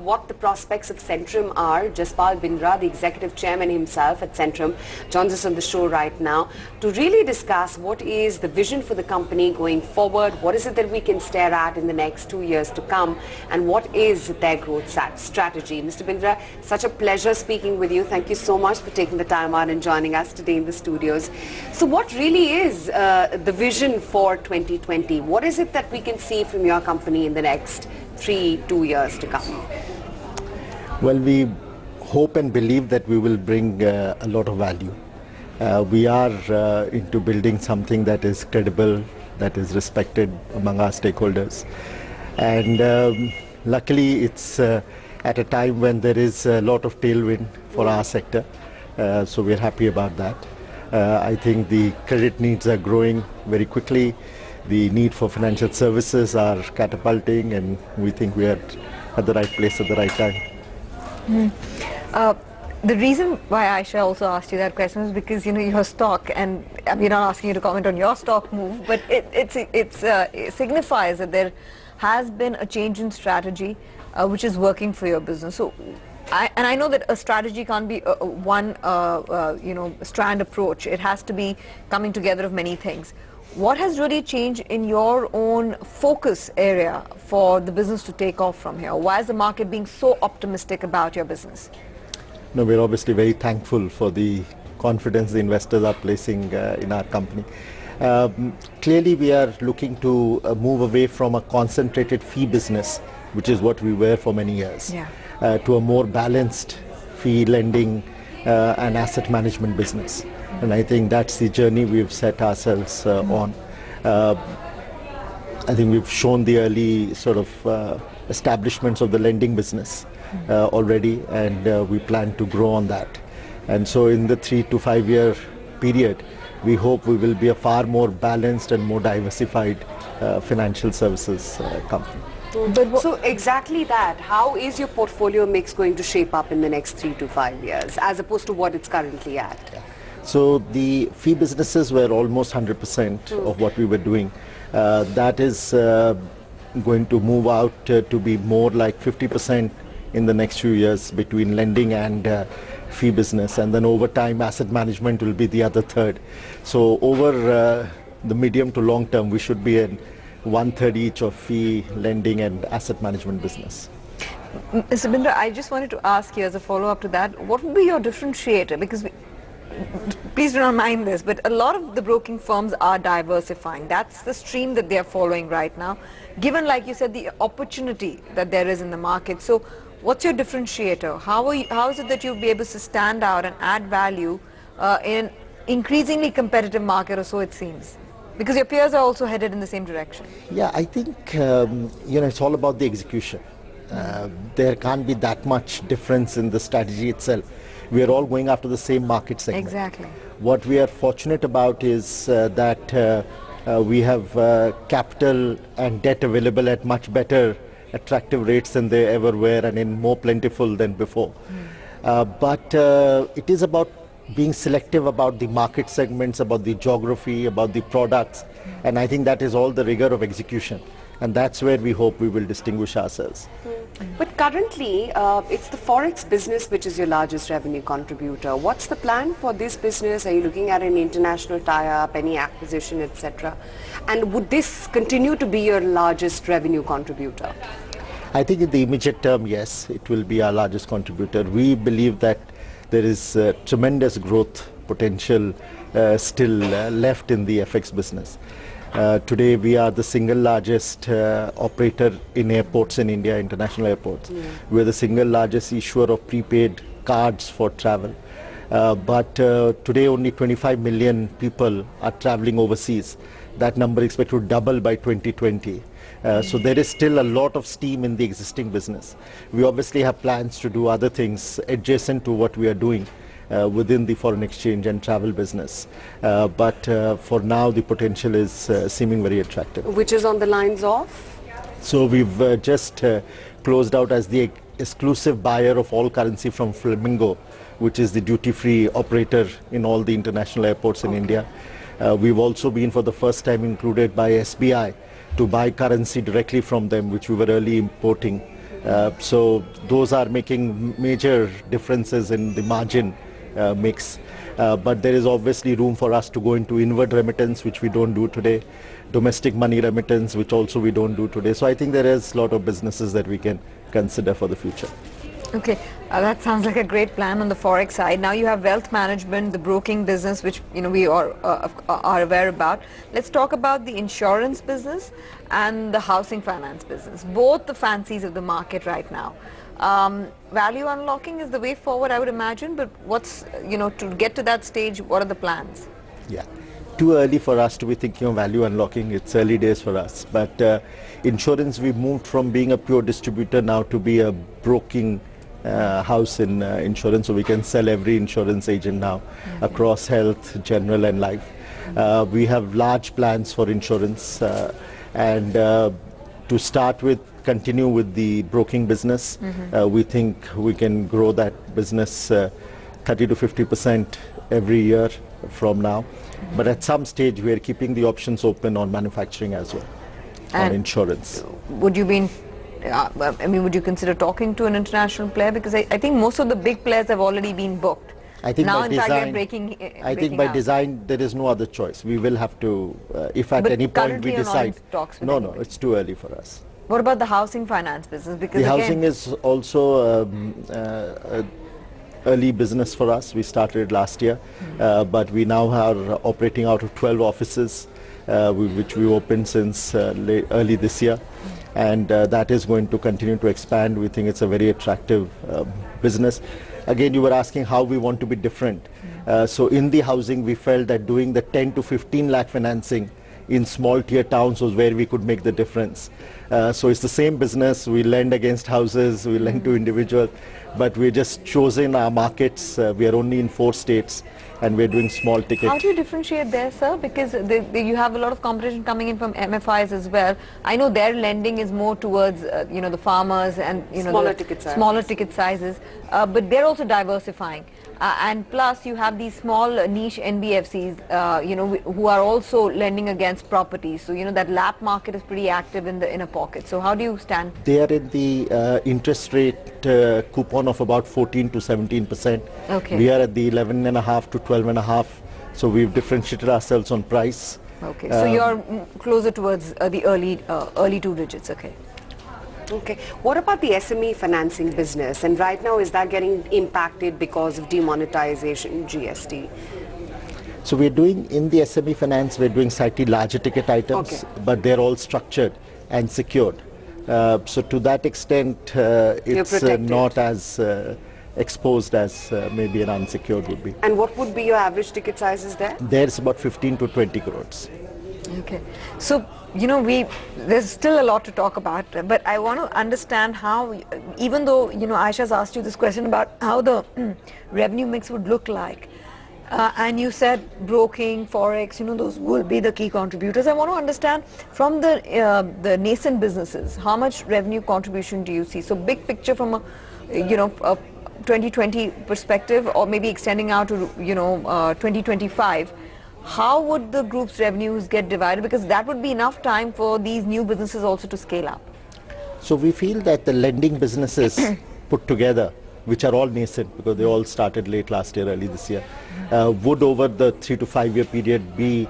what the prospects of Centrum are. Jaspal Bindra, the executive chairman himself at Centrum, joins us on the show right now to really discuss what is the vision for the company going forward, what is it that we can stare at in the next 2 years to come, and what is their growth strategy. Mr. Bindra, such a pleasure speaking with you. Thank you so much for taking the time out and joining us today in the studios. So what really is the vision for 2020? What is it that we can see from your company in the next 2 years to come? Well, we hope and believe that we will bring a lot of value. We are into building something that is credible, that is respected among our stakeholders. And luckily it's at a time when there is a lot of tailwind for our sector. So we're happy about that. I think the credit needs are growing very quickly. The need for financial services are catapulting, and we think we are at the right place at the right time. The reason why Aisha also asked you that question is because, your stock, and we're not asking you to comment on your stock move, but it signifies that there has been a change in strategy which is working for your business. So, I know that a strategy can't be one strand approach. It has to be coming together of many things. What has really changed in your own focus area for the business to take off from here? Why is the market being so optimistic about your business? No, we're obviously very thankful for the confidence the investors are placing in our company. Clearly, we are looking to move away from a concentrated fee business, which is what we were for many years, to a more balanced fee lending and asset management business. And I think that's the journey we've set ourselves on. I think we've shown the early sort of establishments of the lending business already, and we plan to grow on that. And so in the 3 to 5 year period, we hope we will be a far more balanced and more diversified financial services company. So exactly that, how is your portfolio mix going to shape up in the next 3 to 5 years as opposed to what it's currently at? So the fee businesses were almost 100% of what we were doing. That is going to move out to be more like 50% in the next few years between lending and fee business, and then over time asset management will be the other third. So over the medium to long term, we should be in 1/3 each of fee, lending and asset management business. Mr. Bindra, I just wanted to ask you as a follow-up to that, what would be your differentiator? Because please do not mind this, but a lot of the broking firms are diversifying. That's the stream that they are following right now, given, like you said, the opportunity that there is in the market. So what's your differentiator? How is it that you'll be able to stand out and add value in an increasingly competitive market, or so it seems? Because your peers are also headed in the same direction. Yeah, I think it's all about the execution. There can't be that much difference in the strategy itself. We are all going after the same market segment. Exactly. What we are fortunate about is that we have capital and debt available at much better attractive rates than they ever were, and in more plentiful than before. But it is about being selective about the market segments, about the geography, about the products, and I think that is all the rigor of execution, and that's where we hope we will distinguish ourselves. But currently it's the forex business which is your largest revenue contributor. What's the plan for this business? Are you looking at an international tie-up, any acquisition, etc.? And would this continue to be your largest revenue contributor? I think in the immediate term, yes, it will be our largest contributor. We believe that there is tremendous growth potential still left in the FX business. Today we are the single largest operator in airports in India, international airports. We're the single largest issuer of prepaid cards for travel. But today only 25 million people are traveling overseas. That number is expected to double by 2020. So there is still a lot of steam in the existing business. We obviously have plans to do other things adjacent to what we are doing within the foreign exchange and travel business. But for now the potential is seeming very attractive. Which is on the lines of? So we've just closed out as the exclusive buyer of all currency from Flamingo, which is the duty-free operator in all the international airports in India. We've also been for the first time included by SBI to buy currency directly from them, which we were early importing. So those are making major differences in the margin mix. But there is obviously room for us to go into inward remittance, which we don't do today, domestic money remittance, which also we don't do today. So I think there is a lot of businesses that we can consider for the future. Okay, that sounds like a great plan on the forex side. Now you have wealth management, the broking business, which we are aware about. Let's talk about the insurance business and the housing finance business. Both the fancies of the market right now. Value unlocking is the way forward, I would imagine. But what's to get to that stage? What are the plans? Yeah. Too early for us to be thinking of value unlocking. It's early days for us. But insurance, we moved from being a pure distributor now to be a broking house in insurance, so we can sell every insurance agent now across health, general and life. We have large plans for insurance and to start with, continue with the broking business. We think we can grow that business 30 to 50% every year from now. But at some stage we are keeping the options open on manufacturing as well, on insurance. Would you be would you consider talking to an international player? Because I think most of the big players have already been booked. I think now by in design, fact, breaking I think by out. design there is no other choice. We will have to, if at any point we decide. No, it's too early for us. What about the housing finance business? Because the housing is also early business for us. We started last year, but we now are operating out of 12 offices, which we opened since early this year. And that is going to continue to expand. We think it's a very attractive business. Again, you were asking how we want to be different. So in the housing, we felt that doing the 10 to 15 lakh financing in small tier towns was where we could make the difference. So it's the same business. We lend against houses, we lend to individuals, but we just chosen our markets. We are only in 4 states. And we're doing small ticket. How do you differentiate there, sir? Because you have a lot of competition coming in from MFIs as well. I know their lending is more towards the farmers and smaller ticket sizes. But they're also diversifying. And plus you have these small niche NBFCs who are also lending against properties. So that LAP market is pretty active in a pocket. So how do you stand? They are in the interest rate coupon of about 14 to 17%. Okay. We are at the 11.5 to 12.5. So we've differentiated ourselves on price. Okay. So you're closer towards the early 2 digits. Okay. Okay. What about the SME financing business? And right now, is that getting impacted because of demonetization, GST? So we're doing, in the SME finance, we're doing slightly larger ticket items, but they're all structured and secured. So to that extent, it's not as exposed as maybe an unsecured would be. And what would be your average ticket sizes there? There's about 15 to 20 crores. Okay. So, there's still a lot to talk about, but I want to understand how, even though, Aisha's asked you this question about how the revenue mix would look like, and you said broking, forex, those will be the key contributors. I want to understand from the nascent businesses, how much revenue contribution do you see? So big picture from a 2020 perspective, or maybe extending out to, 2025. How would the group's revenues get divided? Because that would be enough time for these new businesses also to scale up. So we feel that the lending businesses put together, which are all nascent because they all started late last year, early this year, would over the 3 to 5 year period be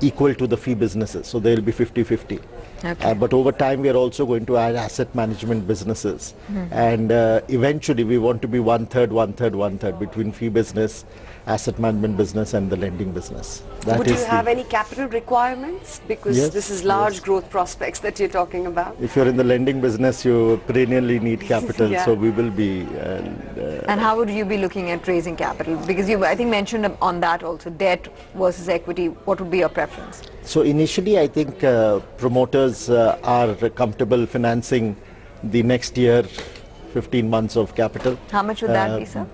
equal to the fee businesses. So they will be 50-50. Okay. But over time we are also going to add asset management businesses, and eventually we want to be 1/3, 1/3, 1/3 between fee business, asset management business and the lending business. Would you have any capital requirements? Because this is large growth prospects that you're talking about. If you're in the lending business, you perennially need capital, so we will be... and how would you be looking at raising capital? Because you, I think, mentioned on that also, debt versus equity. What would be your preference? So initially, I think promoters are comfortable financing the next year 15 months of capital. How much would that be, sir?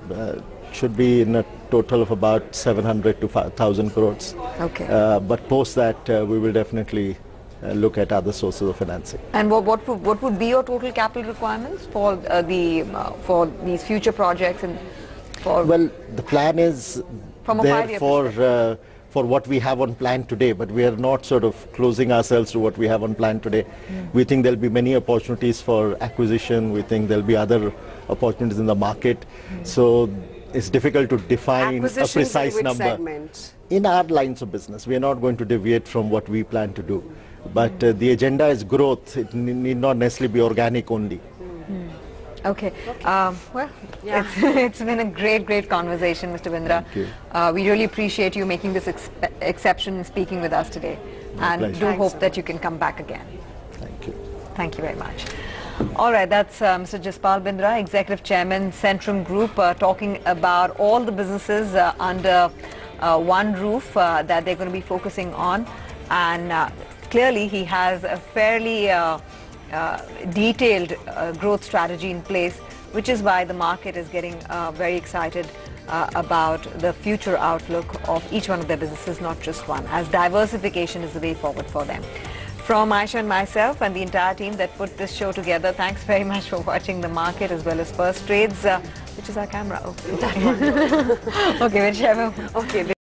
Should be in a total of about 700 to 1,000 crores. Okay. But post that, we will definitely look at other sources of financing. And what would be your total capital requirements for for these future projects and for? Well, the plan is from a 5-year for for what we have on plan today, but we are not sort of closing ourselves to what we have on plan today. We think there'll be many opportunities for acquisition. We think there'll be other opportunities in the market. So it's difficult to define a precise in which number. segment? In our lines of business, we are not going to deviate from what we plan to do. But the agenda is growth. It need not necessarily be organic only. Okay. Well, Yeah. it's been a great conversation, Mr. Bindra. Thank you. We really appreciate you making this exception and speaking with us today. And pleasure. do Thanks hope so that you can come back again. Thank you. Thank you very much. All right, that's Mr. Jaspal Bindra, Executive Chairman, Centrum Group, talking about all the businesses under one roof that they're going to be focusing on. And clearly he has a fairly detailed growth strategy in place, which is why the market is getting very excited about the future outlook of each one of their businesses, not just one, as diversification is the way forward for them. From Aisha and myself and the entire team that put this show together, thanks very much for watching the market as well as First Trades, which is our camera. Oh, that one. Okay, whichever. Okay.